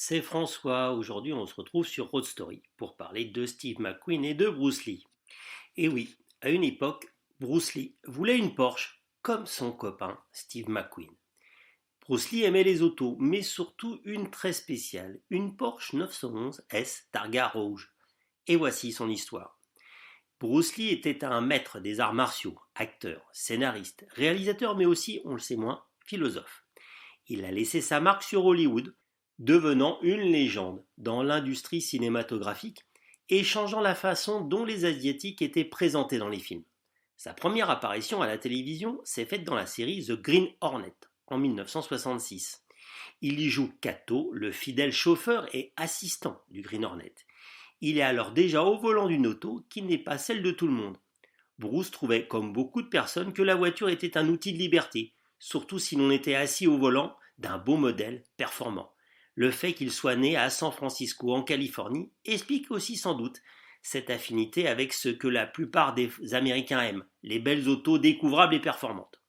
C'est François, aujourd'hui on se retrouve sur Road Story pour parler de Steve McQueen et de Bruce Lee. Et oui, à une époque, Bruce Lee voulait une Porsche comme son copain Steve McQueen. Bruce Lee aimait les autos, mais surtout une très spéciale, une Porsche 911 S Targa rouge. Et voici son histoire. Bruce Lee était un maître des arts martiaux, acteur, scénariste, réalisateur, mais aussi, on le sait moins, philosophe. Il a laissé sa marque sur Hollywood, devenant une légende dans l'industrie cinématographique et changeant la façon dont les Asiatiques étaient présentés dans les films. Sa première apparition à la télévision s'est faite dans la série The Green Hornet en 1966. Il y joue Kato, le fidèle chauffeur et assistant du Green Hornet. Il est alors déjà au volant d'une auto qui n'est pas celle de tout le monde. Bruce trouvait, comme beaucoup de personnes, que la voiture était un outil de liberté, surtout si l'on était assis au volant d'un beau modèle performant. Le fait qu'il soit né à San Francisco, en Californie, explique aussi sans doute cette affinité avec ce que la plupart des Américains aiment, les belles autos découvrables et performantes.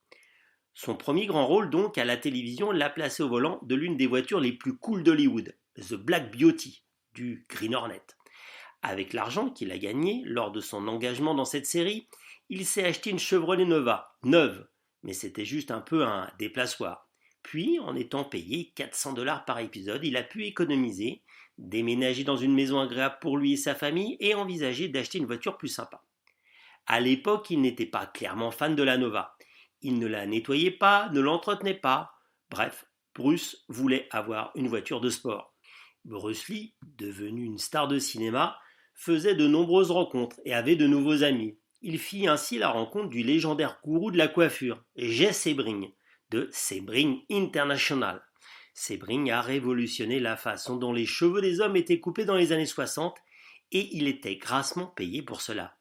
Son premier grand rôle donc à la télévision l'a placé au volant de l'une des voitures les plus cool d'Hollywood, The Black Beauty, du Green Hornet. Avec l'argent qu'il a gagné lors de son engagement dans cette série, il s'est acheté une Chevrolet Nova, neuve, mais c'était juste un peu un déplaçoir. Puis, en étant payé 400 $ par épisode, il a pu économiser, déménager dans une maison agréable pour lui et sa famille et envisager d'acheter une voiture plus sympa. À l'époque, il n'était pas clairement fan de la Nova. Il ne la nettoyait pas, ne l'entretenait pas. Bref, Bruce voulait avoir une voiture de sport. Bruce Lee, devenu une star de cinéma, faisait de nombreuses rencontres et avait de nouveaux amis. Il fit ainsi la rencontre du légendaire gourou de la coiffure, Jay Sebring, de Sebring International. Sebring a révolutionné la façon dont les cheveux des hommes étaient coupés dans les années 60 et il était grassement payé pour cela.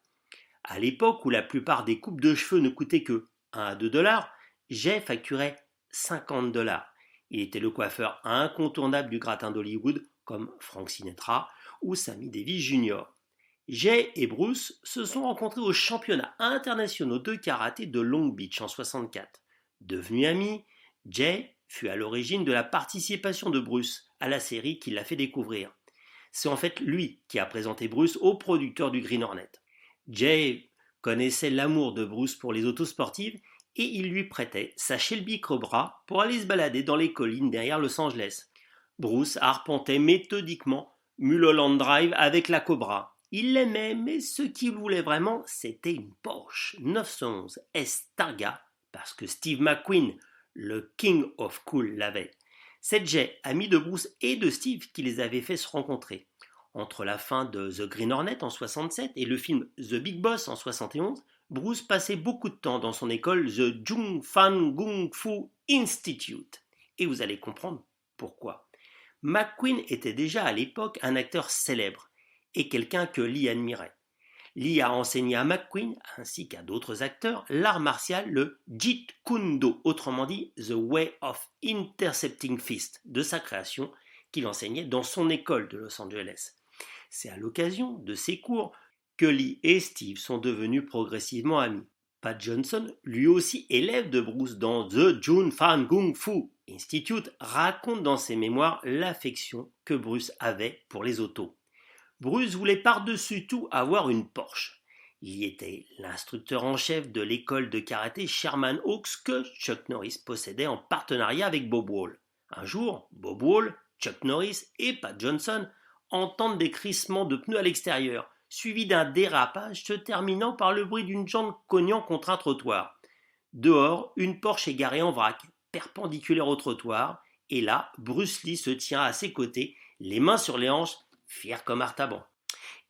À l'époque où la plupart des coupes de cheveux ne coûtaient que 1 à 2 $, Jay facturait 50 $. Il était le coiffeur incontournable du gratin d'Hollywood, comme Frank Sinatra ou Sammy Davis Jr. Jay et Bruce se sont rencontrés aux championnats internationaux de karaté de Long Beach en 1964. Devenus amis, Jay fut à l'origine de la participation de Bruce à la série qui l'a fait découvrir. C'est en fait lui qui a présenté Bruce au producteur du Green Hornet. Jay connaissait l'amour de Bruce pour les autos sportives et il lui prêtait sa Shelby Cobra pour aller se balader dans les collines derrière Los Angeles. Bruce arpentait méthodiquement Mulholland Drive avec la Cobra. Il l'aimait, mais ce qu'il voulait vraiment, c'était une Porsche 911 S Targa, parce que Steve McQueen, le King of Cool, l'avait. C'est Jay, ami de Bruce et de Steve, qui les avait fait se rencontrer. Entre la fin de The Green Hornet en 67 et le film The Big Boss en 71, Bruce passait beaucoup de temps dans son école The Jung Fan Gung Fu Institute. Et vous allez comprendre pourquoi. McQueen était déjà à l'époque un acteur célèbre et quelqu'un que Lee admirait. Lee a enseigné à McQueen, ainsi qu'à d'autres acteurs, l'art martial, le Jeet Kune Do, autrement dit The Way of Intercepting Fist, de sa création qu'il enseignait dans son école de Los Angeles. C'est à l'occasion de ces cours que Lee et Steve sont devenus progressivement amis. Pat Johnson, lui aussi élève de Bruce dans The Jun Fan Gung Fu Institute, raconte dans ses mémoires l'affection que Bruce avait pour les autos. Bruce voulait par-dessus tout avoir une Porsche. Il y était l'instructeur en chef de l'école de karaté Sherman Oaks que Chuck Norris possédait en partenariat avec Bob Wall. Un jour, Bob Wall, Chuck Norris et Pat Johnson entendent des crissements de pneus à l'extérieur, suivi d'un dérapage se terminant par le bruit d'une jambe cognant contre un trottoir. Dehors, une Porsche est garée en vrac, perpendiculaire au trottoir, et là, Bruce Lee se tient à ses côtés, les mains sur les hanches, fier comme Artaban.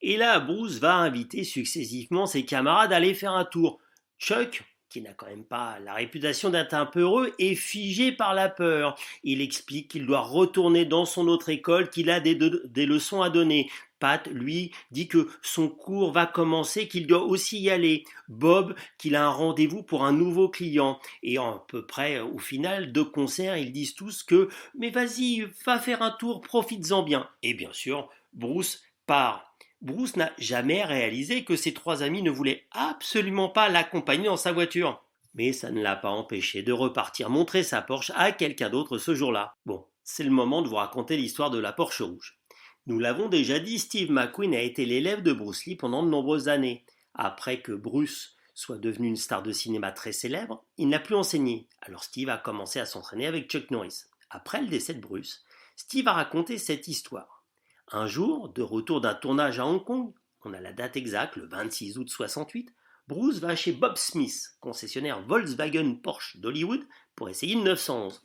Et là, Bruce va inviter successivement ses camarades à aller faire un tour. Chuck, qui n'a quand même pas la réputation d'être un peu heureux, est figé par la peur. Il explique qu'il doit retourner dans son autre école, qu'il a des leçons à donner. Pat, lui, dit que son cours va commencer, qu'il doit aussi y aller. Bob, qu'il a un rendez-vous pour un nouveau client. Et à peu près, au final, de concert, ils disent tous que « Mais vas-y, va faire un tour, profites-en bien ». Et bien sûr, Bruce part. Bruce n'a jamais réalisé que ses trois amis ne voulaient absolument pas l'accompagner dans sa voiture. Mais ça ne l'a pas empêché de repartir montrer sa Porsche à quelqu'un d'autre ce jour-là. Bon, c'est le moment de vous raconter l'histoire de la Porsche rouge. Nous l'avons déjà dit, Steve McQueen a été l'élève de Bruce Lee pendant de nombreuses années. Après que Bruce soit devenu une star de cinéma très célèbre, il n'a plus enseigné. Alors Steve a commencé à s'entraîner avec Chuck Norris. Après le décès de Bruce, Steve a raconté cette histoire. Un jour, de retour d'un tournage à Hong Kong, on a la date exacte, le 26 août 68, Bruce va chez Bob Smith, concessionnaire Volkswagen Porsche d'Hollywood, pour essayer une 911.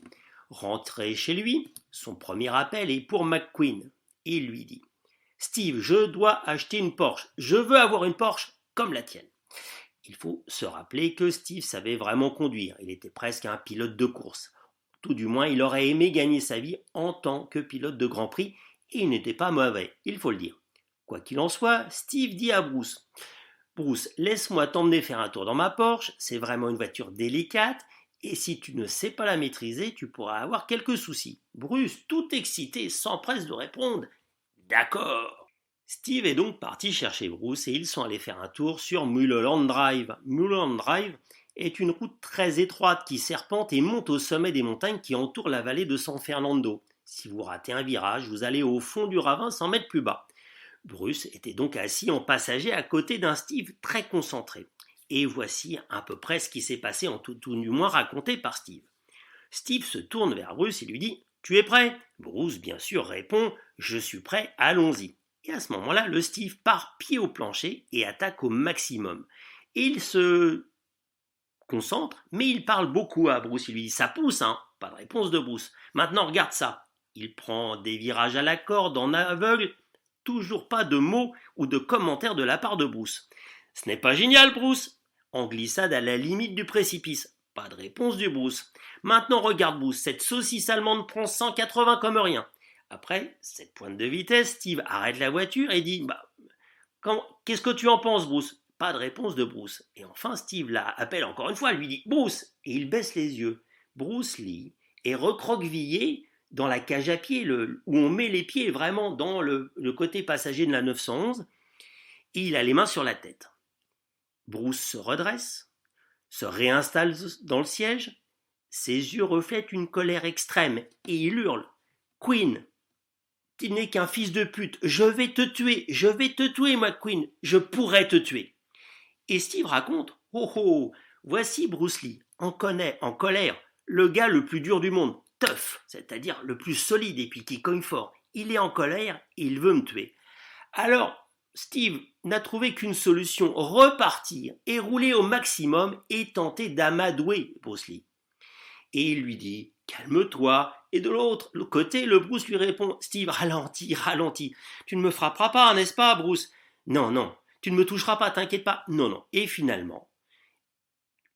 Rentré chez lui, son premier appel est pour McQueen. Il lui dit « Steve, je dois acheter une Porsche. Je veux avoir une Porsche comme la tienne. » Il faut se rappeler que Steve savait vraiment conduire. Il était presque un pilote de course. Tout du moins, il aurait aimé gagner sa vie en tant que pilote de Grand Prix et il n'était pas mauvais, il faut le dire. Quoi qu'il en soit, Steve dit à Bruce « Bruce, laisse-moi t'emmener faire un tour dans ma Porsche, c'est vraiment une voiture délicate et si tu ne sais pas la maîtriser, tu pourras avoir quelques soucis. » Bruce, tout excité, s'empresse de répondre « D'accord !» Steve est donc parti chercher Bruce et ils sont allés faire un tour sur Mulholland Drive. Mulholland Drive est une route très étroite qui serpente et monte au sommet des montagnes qui entourent la vallée de San Fernando. Si vous ratez un virage, vous allez au fond du ravin 100 mètres plus bas. Bruce était donc assis en passager à côté d'un Steve très concentré. Et voici à peu près ce qui s'est passé, en tout du moins raconté par Steve. Steve se tourne vers Bruce et lui dit « Tu es prêt ?» Bruce, bien sûr, répond « Je suis prêt, allons-y ». Et à ce moment-là, le Steve part pied au plancher et attaque au maximum. Et il se concentre, mais il parle beaucoup à Bruce. Il lui dit « Ça pousse, hein ?» Pas de réponse de Bruce. « Maintenant, regarde ça. » Il prend des virages à la corde, en aveugle. Toujours pas de mots ou de commentaires de la part de Bruce. « Ce n'est pas génial, Bruce ?» En glissade à la limite du précipice. Pas de réponse du Bruce. « Maintenant, regarde, Bruce, cette saucisse allemande prend 180 comme rien. » Après cette pointe de vitesse, Steve arrête la voiture et dit « Qu'est-ce que tu en penses, Bruce ?» Pas de réponse de Bruce. Et enfin, Steve l'appelle encore une fois, lui dit « Bruce !» Et il baisse les yeux. Bruce Lee est recroquevillé dans la cage à pied, où on met les pieds vraiment dans le côté passager de la 911, et il a les mains sur la tête. Bruce se redresse, se réinstalle dans le siège, ses yeux reflètent une colère extrême, et il hurle « Queen, tu n'es qu'un fils de pute, je vais te tuer, McQueen, je pourrais te tuer. » Et Steve raconte « Oh oh, voici Bruce Lee, en colère, le gars le plus dur du monde, tough, c'est-à-dire le plus solide et puis qui cogne fort. Il est en colère et il veut me tuer. » Alors, Steve n'a trouvé qu'une solution, repartir et rouler au maximum et tenter d'amadouer Bruce Lee. Et il lui dit « Calme-toi » et de l'autre côté, le Bruce lui répond « Steve, ralentis, tu ne me frapperas pas, n'est-ce pas, Bruce ?»« Non, tu ne me toucheras pas, t'inquiète pas. » Non. Et finalement,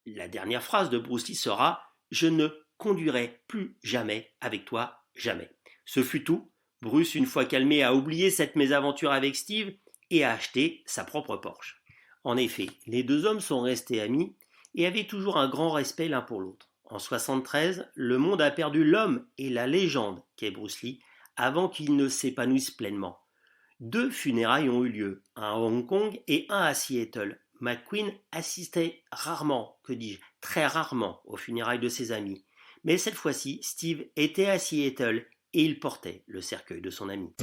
la dernière phrase de Bruce Lee sera « Je ne conduirai plus jamais avec toi, jamais. » Ce fut tout. Bruce, une fois calmé, a oublié cette mésaventure avec Steve et a acheté sa propre Porsche. En effet, les deux hommes sont restés amis et avaient toujours un grand respect l'un pour l'autre. En 1973, le monde a perdu l'homme et la légende qu'est Bruce Lee avant qu'il ne s'épanouisse pleinement. 2 funérailles ont eu lieu, un à Hong Kong et un à Seattle. McQueen assistait rarement, très rarement, aux funérailles de ses amis. Mais cette fois-ci, Steve était à Seattle et il portait le cercueil de son ami.